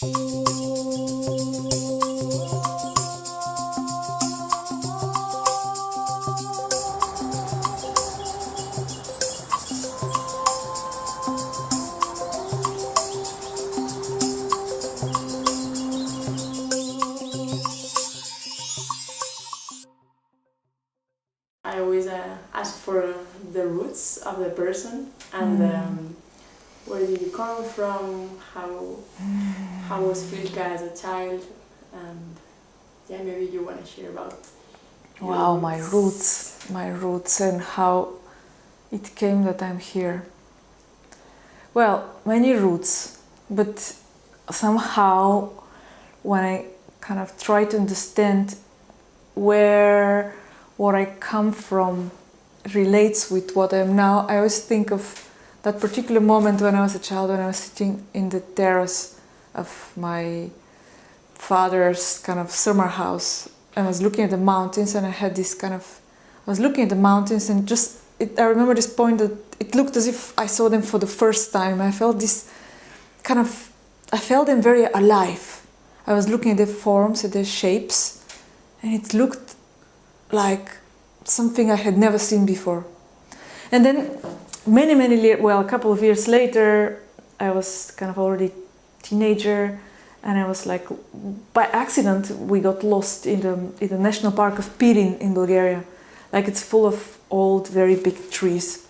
I always ask for the roots of the person and where did you come from, how was Filka as a child, and yeah, maybe you want to share about Wow, my roots and how it came that I'm here. Well, many roots, but somehow when I kind of try to understand where what I come from relates with what I am now, I always think of that particular moment when I was a child, when I was sitting in the terrace of my father's kind of summer house. I was looking at the mountains and I had this kind of, I was looking at the mountains and just, I remember this point that it looked as if I saw them for the first time. I felt this kind of, I felt them very alive. I was looking at their forms, at their shapes, and it looked like something I had never seen before. And then a couple of years later, I was kind of already teenager, and I was like, by accident, we got lost in the national park of Pirin in Bulgaria. Like it's full of old, very big trees,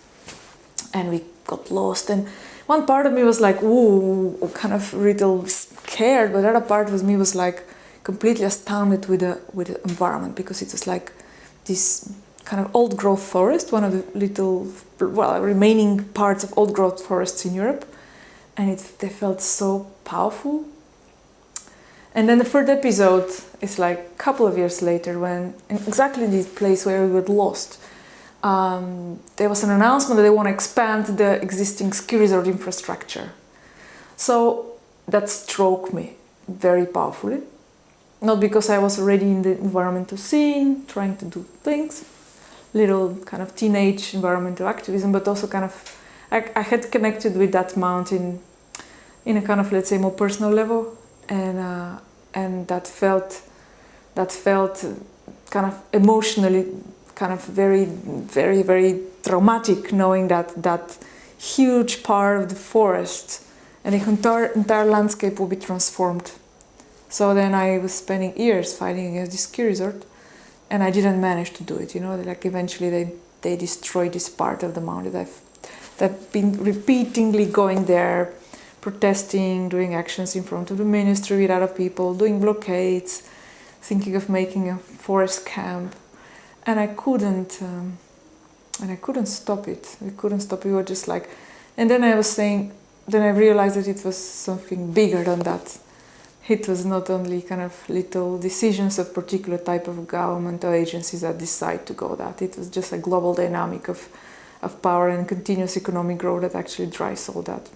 and we got lost. And one part of me was like, ooh, kind of a little scared, but the other part of me was like completely astounded with the environment, because it was like this kind of old growth forest, one of the little, remaining parts of old growth forests in Europe, and they felt so powerful. And then the third episode is like a couple of years later, when in exactly this place where we got lost, there was an announcement that they want to expand the existing ski resort infrastructure. So that struck me very powerfully. Not because I was already in the environmental scene, trying to do things, little kind of teenage environmental activism, but also kind of, I had connected with that mountain in a kind of, let's say, more personal level, and that felt kind of emotionally kind of very, very, very traumatic, knowing that huge part of the forest and the entire landscape will be transformed. So then I was spending years fighting against this ski resort, and I didn't manage to do it. You know, like eventually they destroyed this part of the mountain. I've been repeatedly going there, protesting, doing actions in front of the ministry with other people, doing blockades, thinking of making a forest camp, and I couldn't stop it. We couldn't stop it. We were just like, and then I realized that it was something bigger than that. It was not only kind of little decisions of particular type of government or agencies that decide to go that. It was just a global dynamic of power and continuous economic growth that actually drives all that.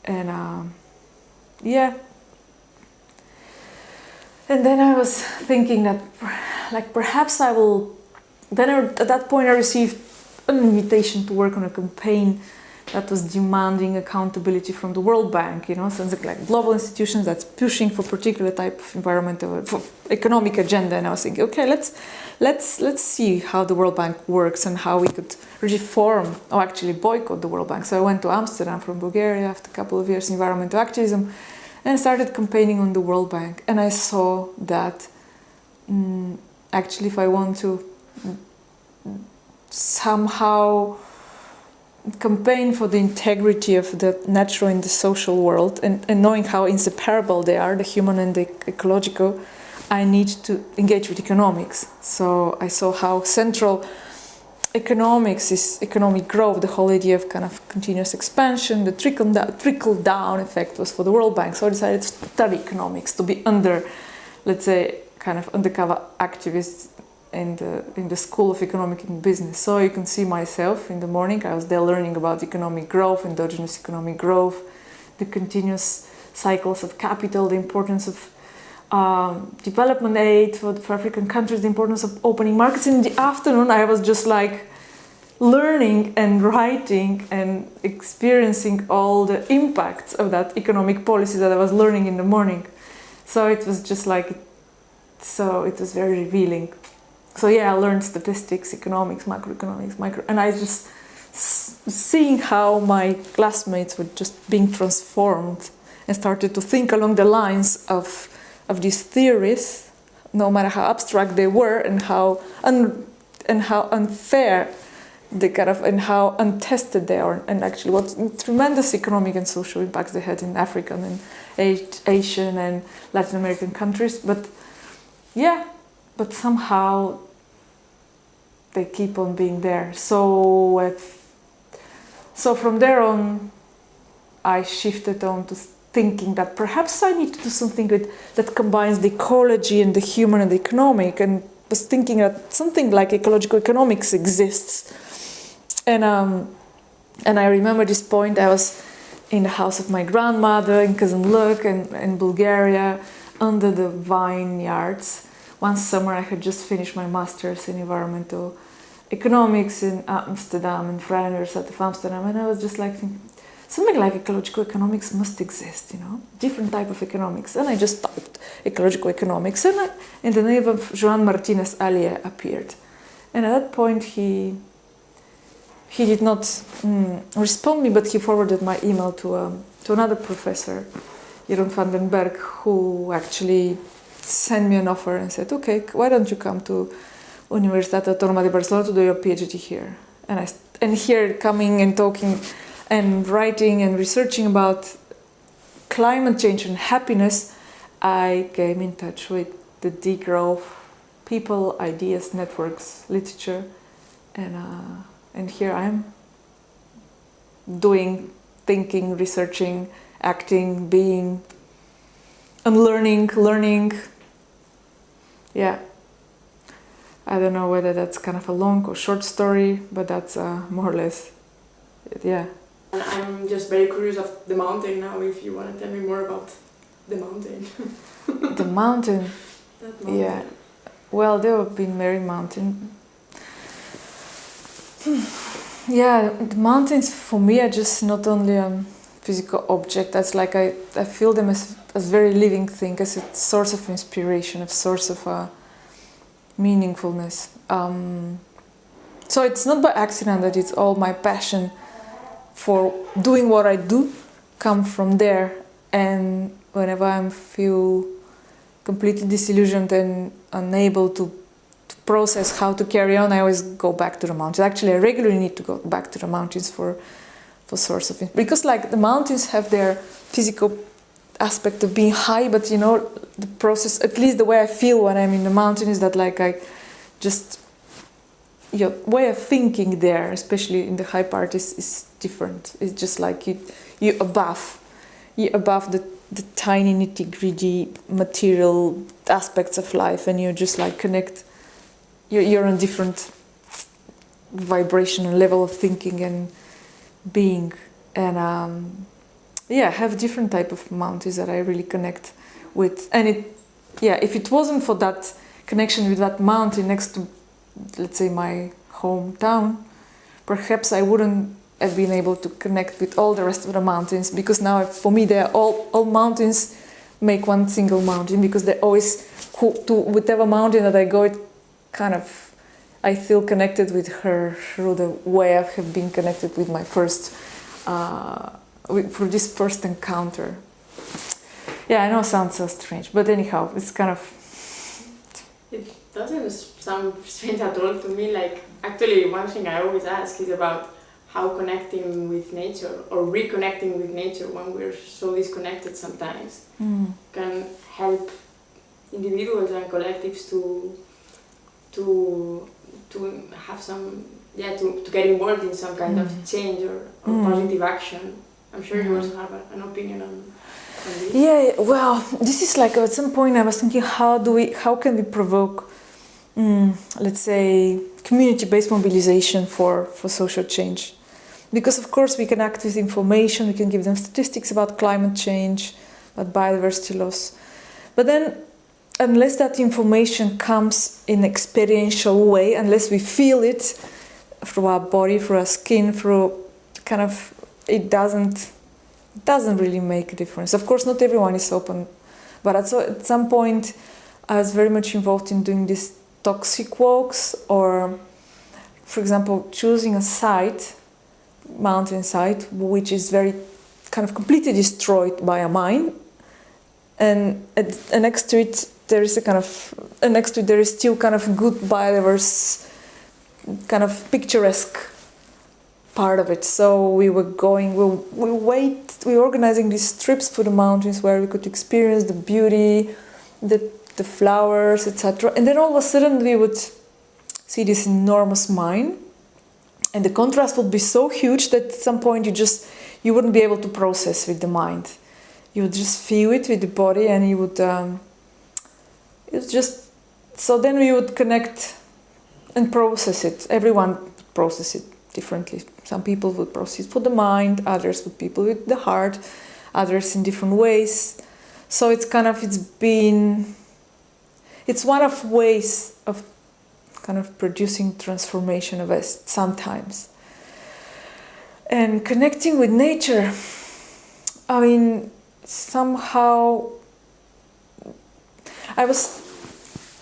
And yeah. And then I was thinking that, like, perhaps I will. Then at that point I received an invitation to work on a campaign that was demanding accountability from the World Bank, you know, something like global institutions that's pushing for particular type of environmental, for economic agenda. And I was thinking, okay, let's see how the World Bank works and how we could reform or actually boycott the World Bank. So I went to Amsterdam from Bulgaria after a couple of years in environmental activism, and I started campaigning on the World Bank. And I saw that actually, if I want to somehow campaign for the integrity of the natural and the social world, and knowing how inseparable they are, the human and the ecological, I need to engage with economics. So I saw how central economics is economic growth, the whole idea of kind of continuous expansion, the trickle down effect was for the World Bank. So I decided to study economics, to be under, let's say, kind of undercover activist in the School of Economic and Business. So you can see myself in the morning, I was there learning about economic growth, endogenous economic growth, the continuous cycles of capital, the importance of development aid for African countries, the importance of opening markets. In the afternoon I was just like learning and writing and experiencing all the impacts of that economic policy that I was learning in the morning. So it was just like, so it was very revealing. So yeah, I learned statistics, economics, macroeconomics, and I just seeing how my classmates were just being transformed and started to think along the lines of these theories, no matter how abstract they were, and how unfair they kind of, and how untested they are, and actually what tremendous economic and social impacts they had in African and Asian and Latin American countries. But yeah, but somehow they keep on being there. So from there on, I shifted on to thinking that perhaps I need to do something that combines the ecology and the human and the economic, and was thinking that something like ecological economics exists. And I remember this point, I was in the house of my grandmother in Kazanluk in Bulgaria, under the vineyards. One summer I had just finished my master's in environmental economics in Amsterdam, in Vrije Universiteit of Amsterdam, and I was just like thinking, something like ecological economics must exist, you know, different type of economics. And I just typed ecological economics, and the name of Joan Martinez Allier appeared. And at that point he did not respond me, but he forwarded my email to another professor, Jeroen van den Berg, who actually sent me an offer and said, okay, why don't you come to Universitat Autónoma de Barcelona to do your PhD here? And here, coming and talking and writing and researching about climate change and happiness, I came in touch with the degrowth, people, ideas, networks, literature, and here I am doing, thinking, researching, acting, being, and learning. Yeah. I don't know whether that's kind of a long or short story, but that's more or less it, yeah. And I'm just very curious of the mountain now, if you want to tell me more about the mountain. The mountain? That mountain. Yeah. Well, there have been many mountains. Yeah, the mountains for me are just not only a physical object. That's like I feel them as very living thing, as a source of inspiration, a source of meaningfulness. So it's not by accident that it's all my passion for doing what I do come from there. And whenever I feel completely disillusioned and unable to process how to carry on, I always go back to the mountains. Actually, I regularly need to go back to the mountains for source of it. Because like the mountains have their physical aspect of being high, but you know, the process, at least the way I feel when I'm in the mountain, is that like I just, your way of thinking there, especially in the high part, is different. It's just like you above the tiny nitty-gritty material aspects of life, and you just like connect. You're on different vibrational level of thinking and being, and yeah, have different type of mountains that I really connect with. And if it wasn't for that connection with that mountain next to, let's say, my hometown, perhaps I wouldn't have been able to connect with all the rest of the mountains, because now for me they're all mountains make one single mountain, because they always, to whatever mountain that I go, it kind of, I feel connected with her through the way I have been connected with my first, for this first encounter. Yeah, I know it sounds so strange, but anyhow, it's kind of... It doesn't sound strange at all to me. Like, actually, one thing I always ask is about how connecting with nature or reconnecting with nature when we're so disconnected sometimes can help individuals and collectives to have some, to get involved in some kind of change or positive action. I'm sure you also have an opinion on this. Yeah, well, this is like at some point I was thinking, how can we provoke, let's say, community-based mobilization for social change? Because of course we can act with information, we can give them statistics about climate change, about biodiversity loss, but then unless that information comes in experiential way, unless we feel it, through our body, through our skin, through kind of, it doesn't really make a difference. Of course, not everyone is open, but at some point I was very much involved in doing these toxic walks, or for example choosing a site, mountain site, which is very kind of completely destroyed by a mine, and next to it there is there is still kind of good biodiverse, kind of picturesque part of it. So we were organizing these trips to the mountains where we could experience the beauty, the flowers, etc. And then all of a sudden we would see this enormous mine, and the contrast would be so huge that at some point you wouldn't be able to process with the mind. You would just feel it with the body, and you would it's just, so then we would connect and process it. Everyone would process it differently. Some people would process it for the mind, others with people with the heart, others in different ways. So it's one of ways of kind of producing transformation of us sometimes. And connecting with nature, I mean, somehow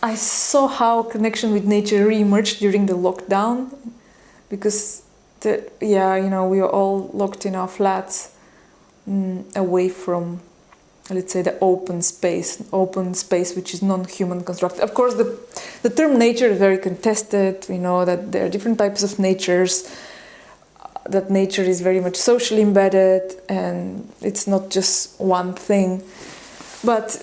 I saw how connection with nature re-emerged during the lockdown, because we were all locked in our flats, away from, let's say, the open space which is non-human constructed. Of course, the term nature is very contested. We know that there are different types of natures, that nature is very much socially embedded, and it's not just one thing. But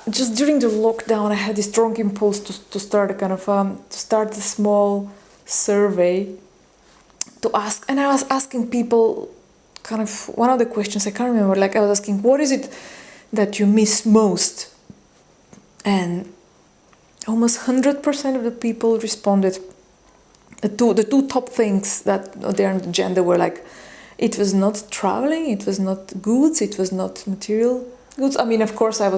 just during the lockdown, I had this strong impulse to start a small survey to ask, and I was asking people kind of one of the questions, I can't remember, like I was asking, what is it that you miss most? And almost 100% of the people responded. The two top things that there on the agenda were like, it was not traveling, it was not goods, it was not material goods. I mean, of course, I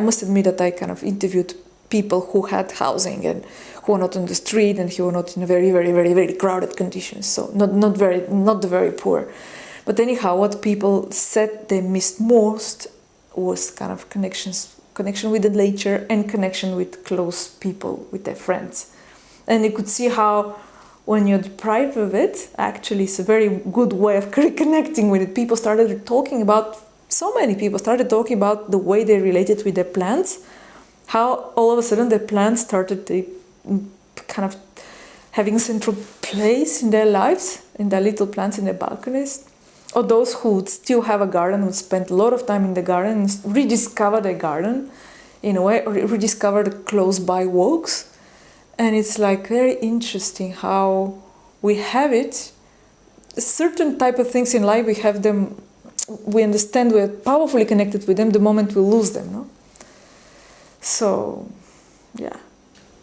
must admit that I kind of interviewed people who had housing and who were not on the street and who were not in very, very, very, very crowded conditions. So not the very poor. But anyhow, what people said they missed most was kind of connection with the nature and connection with close people, with their friends. And you could see how when you're deprived of it, actually it's a very good way of reconnecting with it. So many people started talking about the way they related with their plants, how all of a sudden their plants started kind of having a central place in their lives, in their little plants in their balconies. Or those who would still have a garden would spend a lot of time in the garden and rediscover their garden in a way, or rediscover the close-by walks. And it's like very interesting how we have it. A certain type of things in life, we have them, we understand we're powerfully connected with them the moment we lose them, no? So, yeah.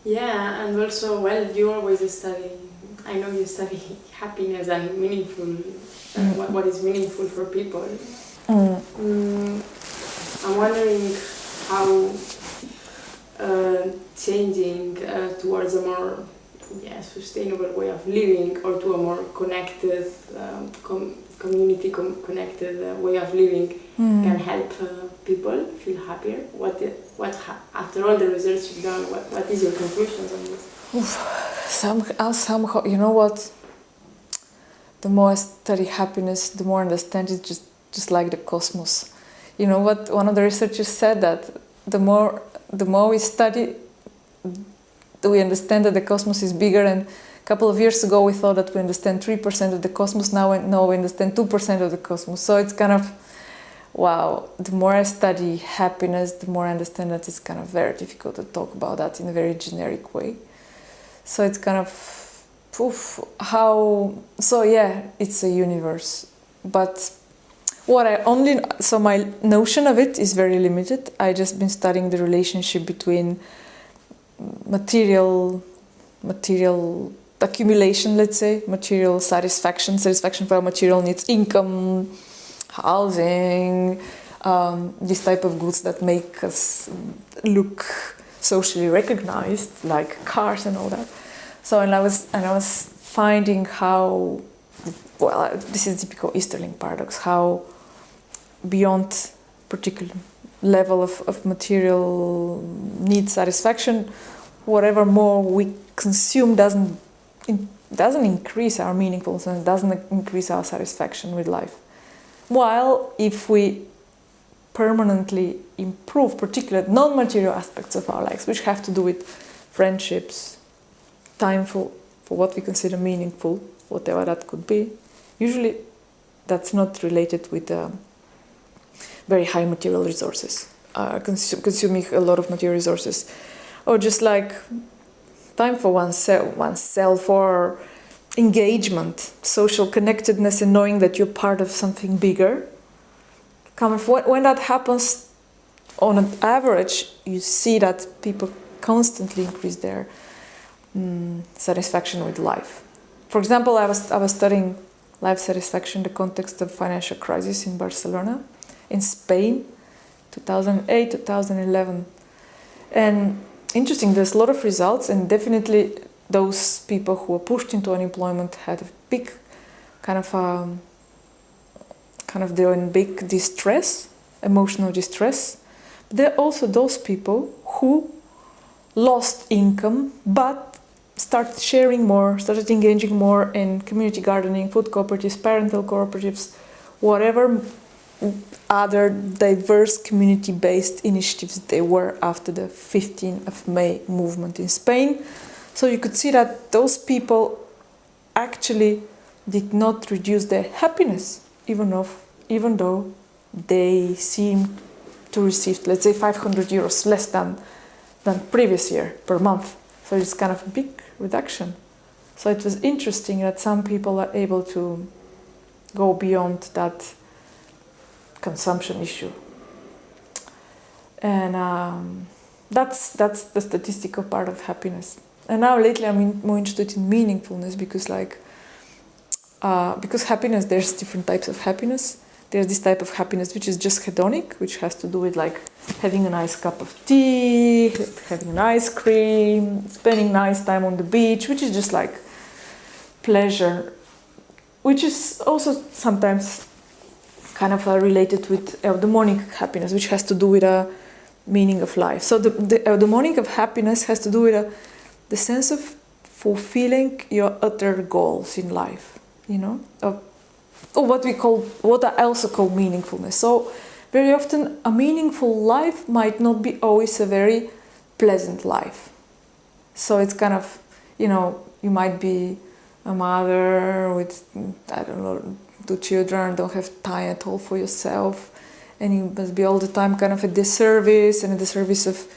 Yeah, and also, well, you always study, I know you study happiness and meaningful, what is meaningful for people. I'm wondering how changing towards a more sustainable way of living, or to a more connected, community connected way of living can help people feel happier. After all the research you've done, what is your conclusions on this? Somehow, you know what? The more I study happiness, the more I understand it, just like the cosmos. You know what? One of the researchers said that the more we study, we understand that the cosmos is bigger. And a couple of years ago, we thought that we understand 3% of the cosmos. Now we understand 2% of the cosmos. So it's kind of, wow. The more I study happiness, the more I understand that it's kind of very difficult to talk about that in a very generic way. So it's kind of, it's a universe. But so my notion of it is very limited. I just been studying the relationship between material accumulation, let's say, material satisfaction for our material needs, income, housing, this type of goods that make us look socially recognized, like cars and all that. So, and I was finding how, well, this is typical Easterling paradox, how beyond particular level of material need satisfaction, whatever more we consume doesn't increase our meaningfulness and doesn't increase our satisfaction with life. While if we permanently improve particular non-material aspects of our lives, which have to do with friendships, time for what we consider meaningful, whatever that could be, usually that's not related with very high material resources, consuming a lot of material resources, or just like time for oneself, or engagement, social connectedness, and knowing that you're part of something bigger. When that happens, on an average, you see that people constantly increase their satisfaction with life. For example, I was studying life satisfaction in the context of financial crisis in Barcelona, in Spain, 2008, 2011. And interesting, there's a lot of results, and definitely those people who were pushed into unemployment had a big they were in big distress, emotional distress. But there are also those people who lost income but started sharing more, started engaging more in community gardening, food cooperatives, parental cooperatives, whatever other diverse community-based initiatives they were after the 15th of May movement in Spain. So you could see that those people actually did not reduce their happiness, even though they seemed to receive, let's say, 500 euros less than previous year per month. So it's kind of a big reduction. So it was interesting that some people are able to go beyond that consumption issue. And that's the statistical part of happiness. And now lately I'm more interested in meaningfulness because happiness, there's different types of happiness. There's this type of happiness which is just hedonic, which has to do with like having a nice cup of tea, having an ice cream, spending nice time on the beach, which is just like pleasure, which is also sometimes kind of related with eudaimonic happiness, which has to do with a meaning of life. So the eudaimonic of happiness has to do with the sense of fulfilling your other goals in life, or what I also call meaningfulness. So very often a meaningful life might not be always a very pleasant life. So it's kind of, you might be a mother with, 2 children, don't have time at all for yourself, and you must be all the time kind of at the service of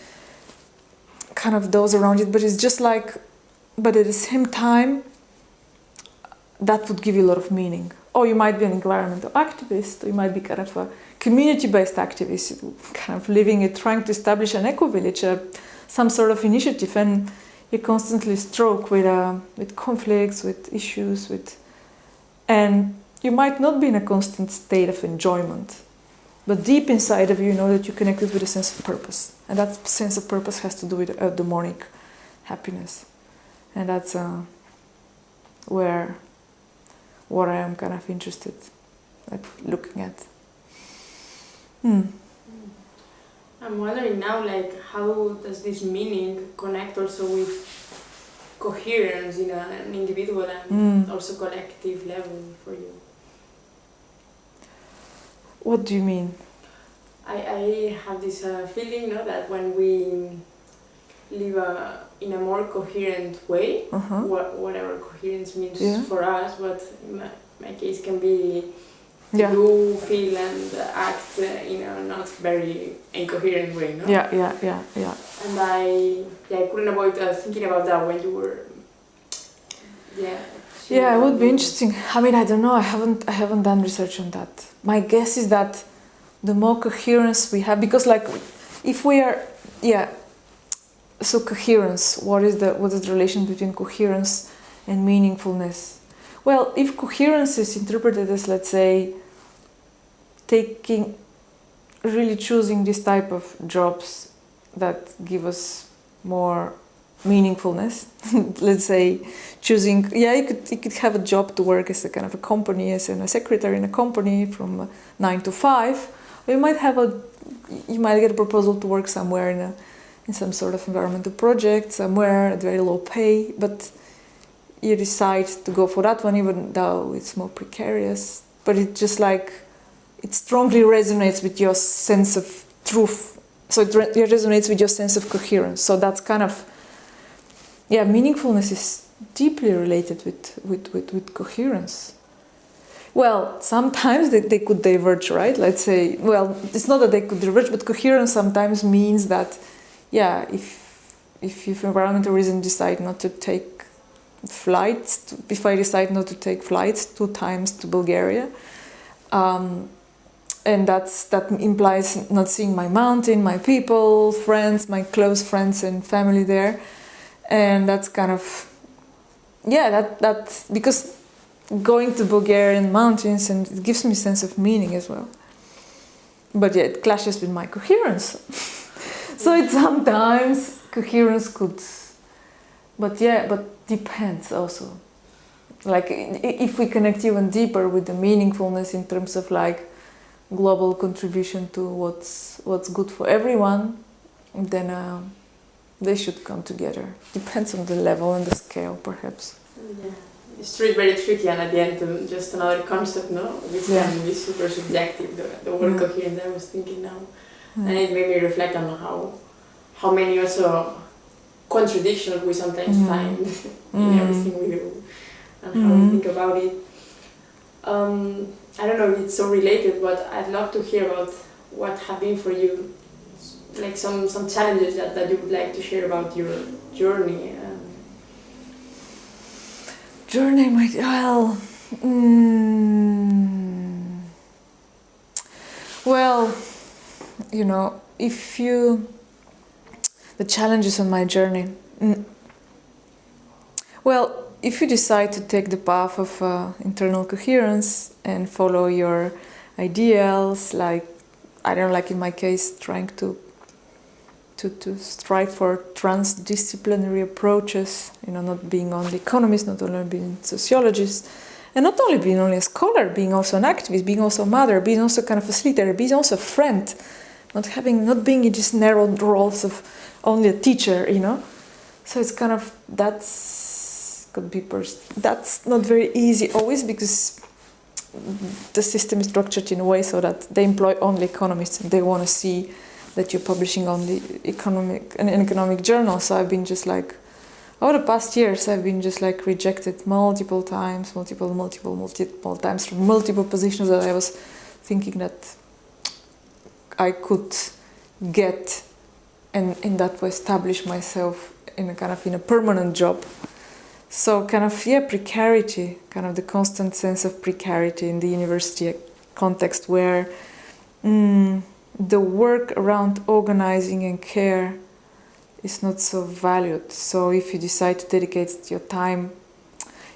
kind of those around you. But it's just like, but at the same time, that would give you a lot of meaning. Or you might be an environmental activist, or you might be kind of a community-based activist, kind of trying to establish an eco-village, some sort of initiative, and you constantly stroke with conflicts, with issues, and you might not be in a constant state of enjoyment, but deep inside of you, you know that you're connected with a sense of purpose, and that sense of purpose has to do with eudaimonic happiness, and that's what I am kind of interested at looking at. I'm wondering now, how does this meaning connect also with coherence in an individual and also collective level for you? What do you mean? I have this feeling that when we live in a more coherent way, whatever coherence means for us, but in my case can be you feel and act in a not very incoherent way, no? Yeah. And I couldn't avoid thinking about that when you were, Yeah, it would be interesting. I mean, I don't know. I haven't done research on that. My guess is that the more coherence we have, because if we are, so coherence. What is the relation between coherence and meaningfulness? Well, if coherence is interpreted as, let's say, choosing this type of jobs that give us more meaningfulness. Let's say choosing, you could have a job to work as a kind of a company, as a secretary in a company from 9 to 5. Or you might get a proposal to work somewhere in some sort of environmental project, somewhere at very low pay, but you decide to go for that one even though it's more precarious. But it strongly resonates with your sense of truth. So it resonates with your sense of coherence. So that's kind of, meaningfulness is deeply related with coherence. Well, sometimes they could diverge, right? Let's say, well, it's not that they could diverge, but coherence sometimes means that, if environmentalism decide not to take flights, if I decide not to take flights 2 times to Bulgaria, and that implies not seeing my mountain, my people, friends, my close friends and family there. And that's kind of, that's because going to Bulgarian mountains, and it gives me a sense of meaning as well. But it clashes with my coherence. So it sometimes coherence could, but depends also. Like if we connect even deeper with the meaningfulness in terms of like global contribution to what's good for everyone, then they should come together. Depends on the level and the scale, perhaps. Yeah, it's very tricky, and at the end, just another concept, no, which can be super subjective. The word coherence, I was thinking now, and it made me reflect on how many also contradictions we sometimes find in everything we do, and how we think about it. I don't know if it's so related, but I'd love to hear about what have been for you, like some challenges that you would like to share about your journey. Well, the challenges on my journey. Well, if you decide to take the path of internal coherence and follow your ideals, like, I don't know, like in my case, trying to strive for transdisciplinary approaches, not being only economist, not only being sociologist, and not only being only a scholar, being also an activist, being also a mother, being also kind of a facilitator, being also a friend, not being in just narrow roles of only a teacher, So it's kind of, that's not very easy always, because the system is structured in a way so that they employ only economists and they want to see that you're publishing only an economic journal. So I've been just like, over the past years, I've been just like rejected multiple times from multiple positions that I was thinking that I could get, and in that way establish myself in a permanent job. So precarity, kind of the constant sense of precarity in the university context, where the work around organizing and care is not so valued. So if you decide to dedicate your time,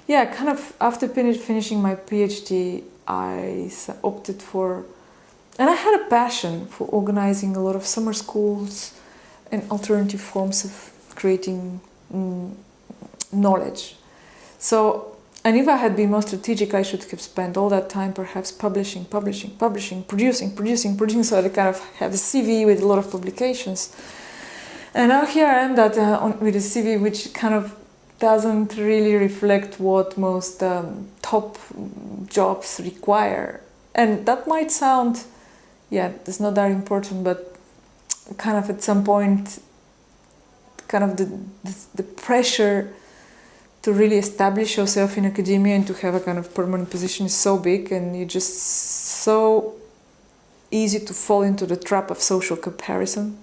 after finishing my PhD, I opted for, and I had a passion for organizing a lot of summer schools and alternative forms of creating knowledge. So, and if I had been more strategic, I should have spent all that time perhaps publishing, producing, so I kind of have a CV with a lot of publications. And now here I am with a CV which kind of doesn't really reflect what most top jobs require. And that might sound, it's not that important, but kind of at some point, kind of the pressure to really establish yourself in academia and to have a kind of permanent position is so big, and you're just so easy to fall into the trap of social comparison,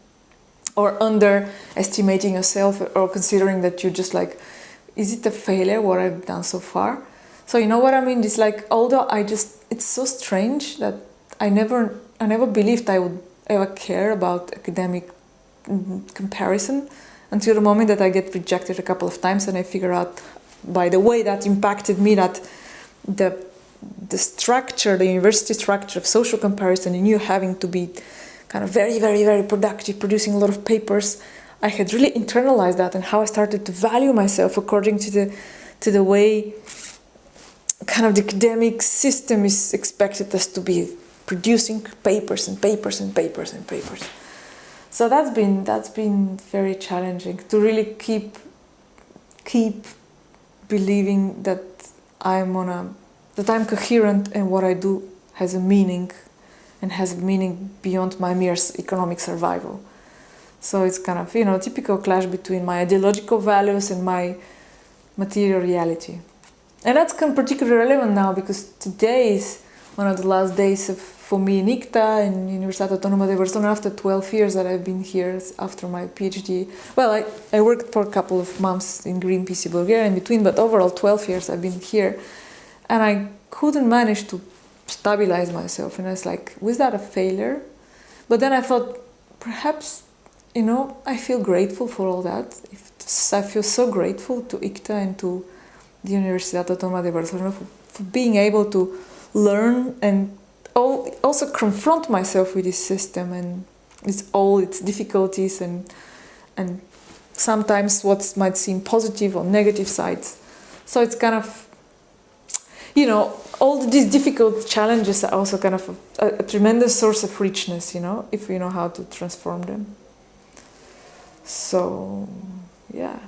or underestimating yourself, or considering that you're just like, is it a failure what I've done so far? So you know what I mean? It's like, although it's so strange that I never believed I would ever care about academic comparison, until the moment that I get rejected a couple of times and I figure out, by the way that impacted me, that the structure, the university structure of social comparison, and you having to be kind of very, very, very productive, producing a lot of papers, I had really internalized that, and how I started to value myself according to the way kind of the academic system is expected us to be, producing papers and papers and papers and papers. So that's been very challenging to really keep believing that I'm coherent and what I do has a meaning, and has a meaning beyond my mere economic survival. So it's kind of, typical clash between my ideological values and my material reality. And that's kind of particularly relevant now, because today is one of the last days for me in ICTA, in Universitat Autónoma de Barcelona, after 12 years that I've been here after my PhD. Well, I worked for a couple of months in Greenpeace in Bulgaria in between, but overall 12 years I've been here. And I couldn't manage to stabilize myself. And I was like, was that a failure? But then I thought, perhaps, I feel grateful for all that. I feel so grateful to ICTA and to the Universitat Autónoma de Barcelona for being able to learn and also confront myself with this system and all its difficulties and sometimes what might seem positive or negative sides. So it's kind of, all these difficult challenges are also kind of a tremendous source of richness, if we know how to transform them. So, yeah.